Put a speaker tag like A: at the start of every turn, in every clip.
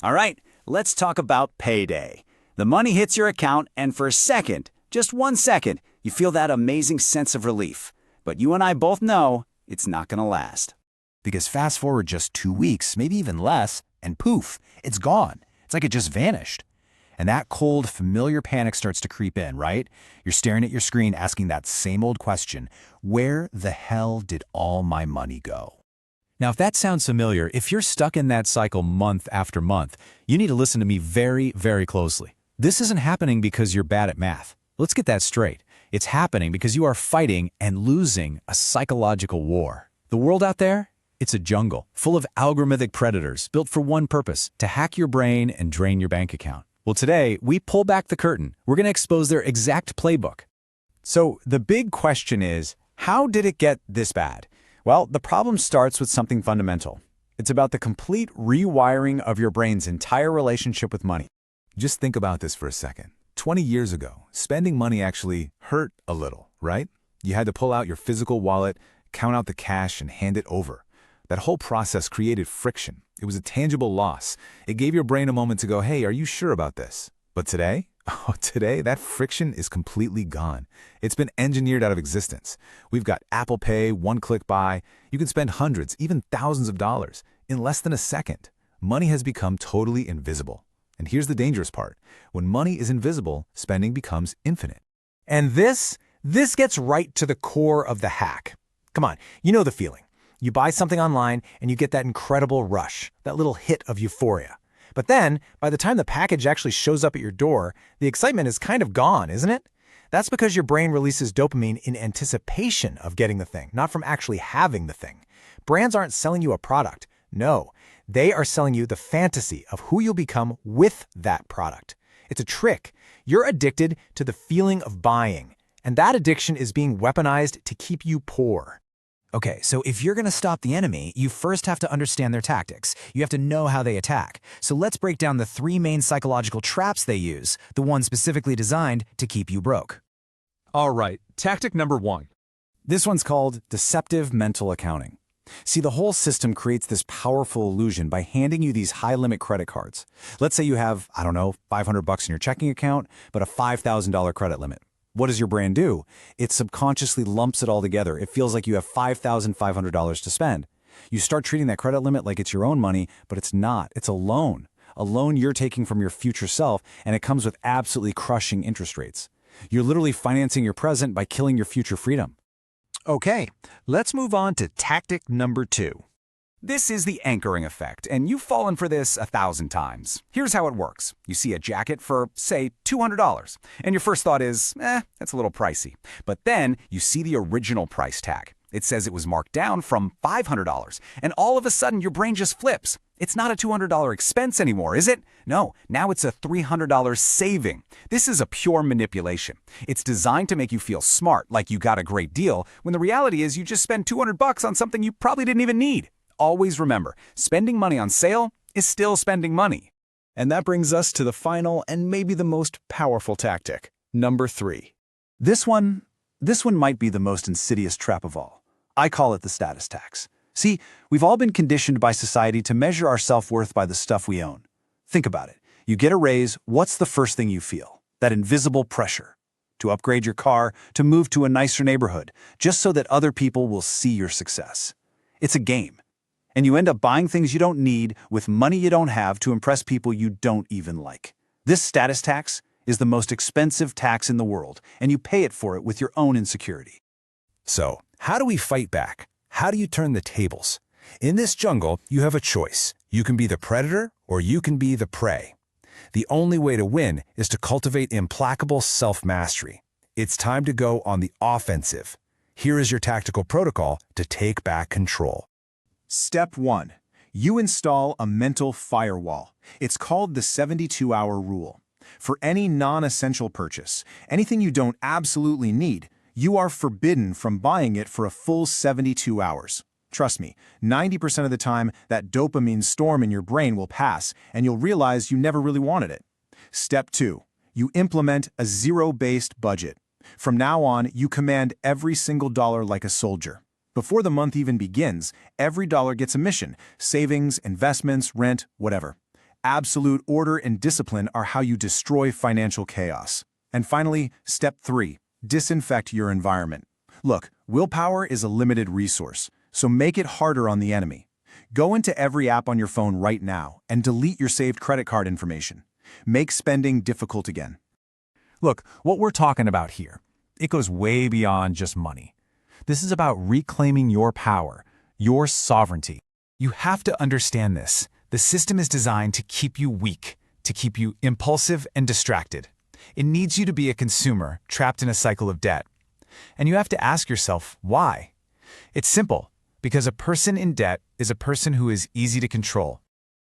A: All right, let's talk about payday. The money hits your account, and for a second, just 1 second, you feel that amazing sense of relief. But you and I both know it's not going to last.
B: Because fast forward just 2 weeks, maybe even less, and poof, it's gone. It's like it just vanished. And that cold, familiar panic starts to creep in, right? You're staring at your screen asking that same old question, where the hell did all my money go? Now, if that sounds familiar, if you're stuck in that cycle month after month, you need to listen to me very, very closely. This isn't happening because you're bad at math. Let's get that straight. It's happening because you are fighting and losing a psychological war. The world out there? It's a jungle full of algorithmic predators built for one purpose, to hack your brain and drain your bank account. Well, today, we pull back the curtain. We're going to expose their exact playbook. So the big question is, how did it get this bad? Well, the problem starts with something fundamental. It's about the complete rewiring of your brain's entire relationship with money. Just think about this for a second. 20 years ago, spending money actually hurt a little, right? You had to pull out your physical wallet, count out the cash, and hand it over. That whole process created friction. It was a tangible loss. It gave your brain a moment to go, hey, are you sure about this? But today? Oh, today, that friction is completely gone. It's been engineered out of existence. We've got Apple Pay, one-click buy. You can spend hundreds, even thousands of dollars in less than a second. Money has become totally invisible. And here's the dangerous part. When money is invisible, spending becomes infinite. And this gets right to the core of the hack. Come on, you know the feeling. You buy something online and you get that incredible rush, that little hit of euphoria. But then, by the time the package actually shows up at your door, the excitement is kind of gone, isn't it? That's because your brain releases dopamine in anticipation of getting the thing, not from actually having the thing. Brands aren't selling you a product. No, they are selling you the fantasy of who you'll become with that product. It's a trick. You're addicted to the feeling of buying, and that addiction is being weaponized to keep you poor. Okay, so if you're going to stop the enemy, you first have to understand their tactics. You have to know how they attack. So let's break down the 3 main psychological traps they use, the ones specifically designed to keep you broke.
C: All right, tactic number 1.
B: This one's called deceptive mental accounting. See, the whole system creates this powerful illusion by handing you these high-limit credit cards. Let's say you have, I don't know, $500 in your checking account, but a $5,000 credit limit. What does your brain do? It subconsciously lumps it all together. It feels like you have $5,500 to spend. You start treating that credit limit like it's your own money, but it's not. It's a loan you're taking from your future self, and it comes with absolutely crushing interest rates. You're literally financing your present by killing your future freedom.
C: Okay, let's move on to tactic number 2.
A: This is the anchoring effect, and you've fallen for this 1,000 times. Here's how it works. You see a jacket for, say, $200, and your first thought is, that's a little pricey. But then you see the original price tag. It says it was marked down from $500, and all of a sudden your brain just flips. It's not a $200 expense anymore, is it? No, now it's a $300 saving. This is a pure manipulation. It's designed to make you feel smart, like you got a great deal, when the reality is you just spent $200 on something you probably didn't even need. Always remember, spending money on sale is still spending money.
B: And that brings us to the final and maybe the most powerful tactic, number 3. This one might be the most insidious trap of all. I call it the status tax. See, we've all been conditioned by society to measure our self-worth by the stuff we own. Think about it. You get a raise, what's the first thing you feel? That invisible pressure. To upgrade your car, to move to a nicer neighborhood, just so that other people will see your success. It's a game. And you end up buying things you don't need with money you don't have to impress people you don't even like. This status tax is the most expensive tax in the world, and you pay it for it with your own insecurity. So, how do we fight back? How do you turn the tables? In this jungle, you have a choice. You can be the predator or you can be the prey. The only way to win is to cultivate implacable self-mastery. It's time to go on the offensive. Here is your tactical protocol to take back control.
D: Step 1. You install a mental firewall. It's called the 72-hour rule. For any non-essential purchase, anything you don't absolutely need, you are forbidden from buying it for a full 72 hours. Trust me, 90% of the time, that dopamine storm in your brain will pass, and you'll realize you never really wanted it. Step 2. You implement a zero-based budget. From now on, you command every single dollar like a soldier. Before the month even begins, every dollar gets a mission: savings, investments, rent, whatever. Absolute order and discipline are how you destroy financial chaos. And finally, step 3, disinfect your environment. Look, willpower is a limited resource, so make it harder on the enemy. Go into every app on your phone right now and delete your saved credit card information. Make spending difficult again.
B: Look, what we're talking about here, it goes way beyond just money. This is about reclaiming your power, your sovereignty. You have to understand this. The system is designed to keep you weak, to keep you impulsive and distracted. It needs you to be a consumer trapped in a cycle of debt. And you have to ask yourself, why? It's simple, because a person in debt is a person who is easy to control.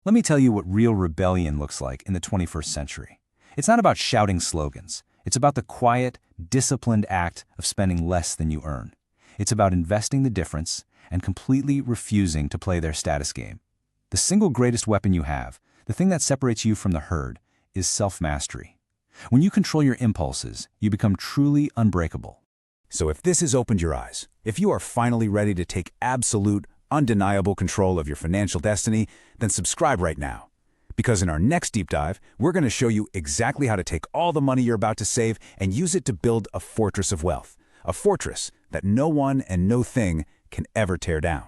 E: Let me tell you what real rebellion looks like in the 21st century. It's not about shouting slogans. It's about the quiet, disciplined act of spending less than you earn. It's about investing the difference and completely refusing to play their status game. The single greatest weapon you have, the thing that separates you from the herd, is self-mastery. When you control your impulses, you become truly unbreakable.
A: So if this has opened your eyes, if you are finally ready to take absolute, undeniable control of your financial destiny, then subscribe right now. Because in our next deep dive, we're going to show you exactly how to take all the money you're about to save and use it to build a fortress of wealth. A fortress that no one and no thing can ever tear down.